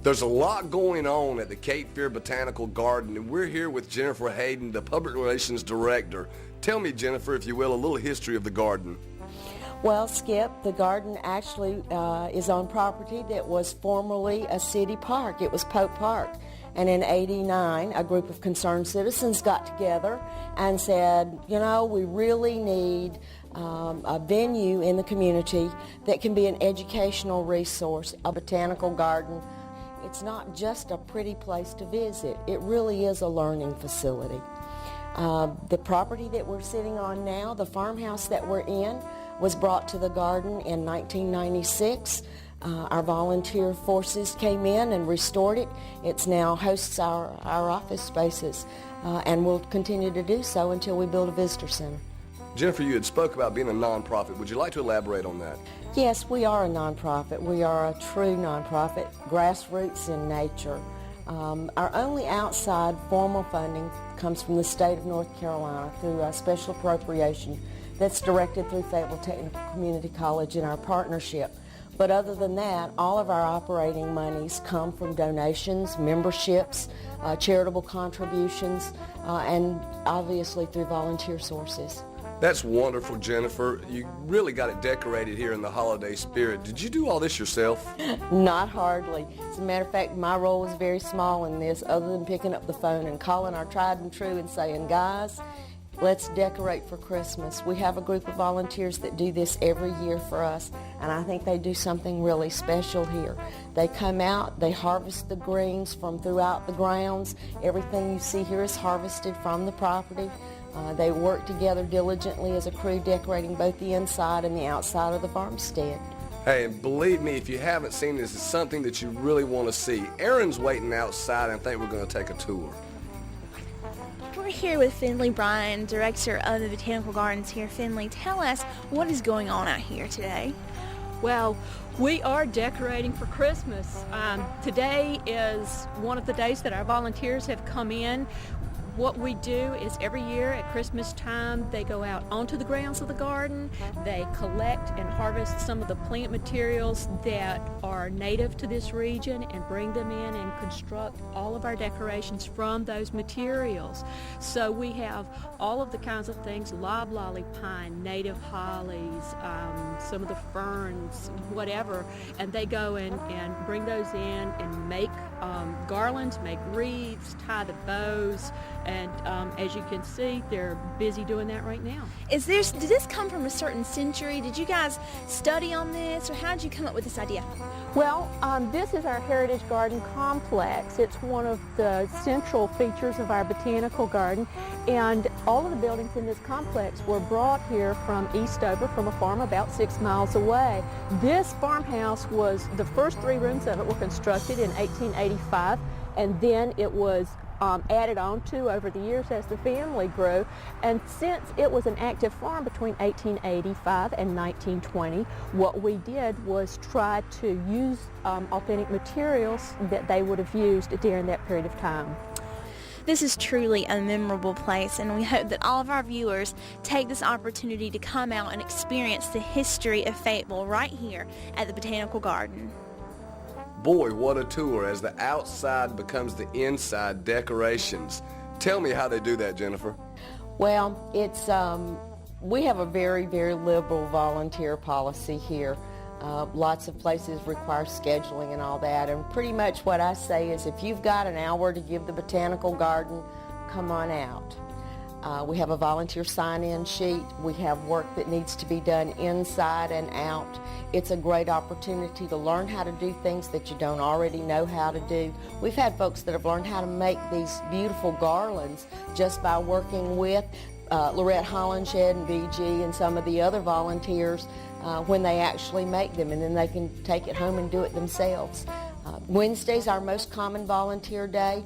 There's a lot going on at the Cape Fear Botanical Garden, and we're here with Jennifer Hayden, the Public Relations Director. Tell me, Jennifer, if you will, a little history of the garden. Well, Skip, the garden actually is on property that was formerly a city park. It was Pope Park. And in '89, a group of concerned citizens got together and said, you know, we really need a venue in the community that can be an educational resource, a botanical garden. It's not just a pretty place to visit. It really is a learning facility. The property that we're sitting on now, the farmhouse that we're in, was brought to the garden in 1996. Our volunteer forces came in and restored it. It now hosts our office spaces, and will continue to do so until we build a visitor center. Jennifer, you had spoke about being a nonprofit. Would you like to elaborate on that? Yes, we are a nonprofit. We are a true nonprofit, grassroots in nature. Our only outside formal funding comes from the state of North Carolina through a special appropriation that's directed through Fayetteville Technical Community College in our partnership. But other than that, all of our operating monies come from donations, memberships, charitable contributions, and obviously through volunteer sources. That's wonderful, Jennifer. You really got it decorated here in the holiday spirit. Did you do all this yourself? Not hardly. As a matter of fact, my role was very small in this, other than picking up the phone and calling our tried and true and saying, guys, let's decorate for Christmas. We have a group of volunteers that do this every year for us, and I think they do something really special here. They come out, they harvest the greens from throughout the grounds. Everything you see here is harvested from the property. They work together diligently as a crew, decorating both the inside and the outside of the farmstead. Hey, and believe me, if you haven't seen this, it's something that you really want to see. Aaron's waiting outside, and I think we're going to take a tour. We're here with Finley Brian, Director of the Botanical Gardens here. Finley, tell us what is going on out here today. Well, we are decorating for Christmas. Today is one of the days that our volunteers have come in. What we do is every year at Christmas time, they go out onto the grounds of the garden. They collect and harvest some of the plant materials that are native to this region and bring them in and construct all of our decorations from those materials. So we have all of the kinds of things, loblolly pine, native hollies, some of the ferns, whatever, and they go in and bring those in and make garlands, make wreaths, tie the bows. And as you can see, they're busy doing that right now. Did this come from a certain century? Did you guys study on this, or how did you come up with this idea? Well, this is our Heritage Garden Complex. It's one of the central features of our botanical garden, and all of the buildings in this complex were brought here from Eastover, from a farm about 6 miles away. This farmhouse was, the first 3 rooms of it were constructed in 1885, and then it was added on to over the years as the family grew. And since it was an active farm between 1885 and 1920, what we did was try to use authentic materials that they would have used during that period of time. This is truly a memorable place, and we hope that all of our viewers take this opportunity to come out and experience the history of Fayetteville right here at the Botanical Garden. Boy, what a tour as the outside becomes the inside decorations. Tell me how they do that, Jennifer. Well, it's we have a very, very liberal volunteer policy here. Lots of places require scheduling and all that, and pretty much what I say is if you've got an hour to give the Botanical Garden, come on out. We have a volunteer sign-in sheet. We have work that needs to be done inside and out. It's a great opportunity to learn how to do things that you don't already know how to do. We've had folks that have learned how to make these beautiful garlands just by working with Lorette Hollinshed and BG and some of the other volunteers when they actually make them, and then they can take it home and do it themselves. Wednesday's our most common volunteer day.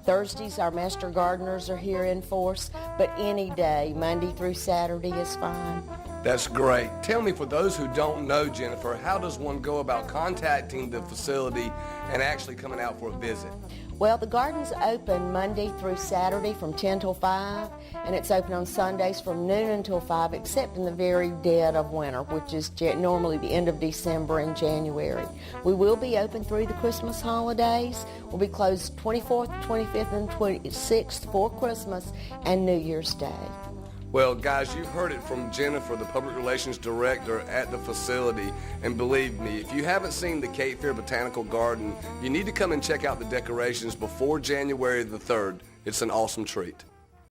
Thursdays, our master gardeners are here in force, but any day, Monday through Saturday, is fine. That's great. Tell me, for those who don't know, Jennifer, how does one go about contacting the facility and actually coming out for a visit? Well, the garden's open Monday through Saturday from 10 till 5, and it's open on Sundays from noon until 5, except in the very dead of winter, which is normally the end of December and January. We will be open through the Christmas holidays. We'll be closed 24th, 25th, and 26th for Christmas and New Year's Day. Well, guys, you've heard it from Jennifer, the Public Relations Director at the facility. And believe me, if you haven't seen the Cape Fear Botanical Garden, you need to come and check out the decorations before January the 3rd. It's an awesome treat.